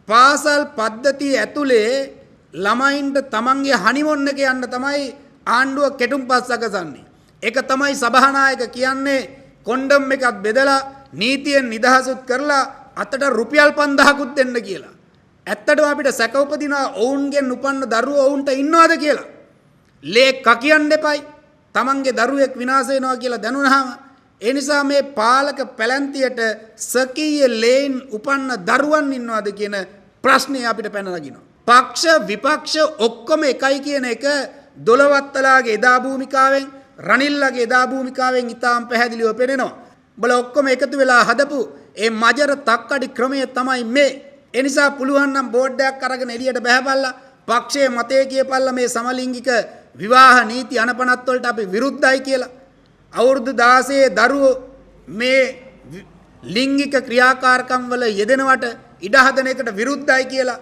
පාසල් පද්ධතිය ඇතුලේ ළමයින්ට තමන්ගේ හනිමොන් එක යන්න තමයි ආණ්ඩුව කෙටුම්පත් සකසන්නේ. ඒක තමයි සභානායක කියන්නේ කොණ්ඩම් එකක් බෙදලා නීතියෙන් නිදහසුත් කරලා අතට රුපියල් 5000කුත් දෙන්න කියලා. ඇත්තටම අපිට සැක උපදිනවා ඔවුන්ගෙන් උපන්න දරුවෝ ඔවුන්ට ඉන්නවද කියලා. ලේ කකියන්න එපයි. තමන්ගේ දරුවෙක් විනාශ වෙනවා කියලා දැනුණාම ඒ නිසා මේ පාලක පැලැන්තියට සකීය ලේන් උපන්න දරුවන් ඉන්නවද කියන ප්‍රශ්නේ අපිට පැන නගිනවා. පක්ෂ විපක්ෂ ඔක්කොම එකයි කියන එක දොළවත්තලාගේ එදා භූමිකාවෙන් රනිල්ලගේ එදා භූමිකාවෙන් ඉතාම පැහැදිලිව පෙනෙනවා. බල ඔක්කොම එකතු වෙලා හදපු ඒ මජර තක්කඩි ක්‍රමය තමයි මේ. ඒ නිසා පුළුවන් නම් බෝඩ් එකක් අරගෙන එළියට බහැපල්ලා පක්ෂයේ මතය කියපල්ලා මේ සමලිංගික විවාහ නීති අනපනත් වලට අපි විරුද්ධයි කියලා. අවුරුදු 16 දරුවෝ මේ ලිංගික ක්‍රියාකාරකම් වල යෙදෙනවට ඉඩ හදන එකට විරුද්ධයි කියලා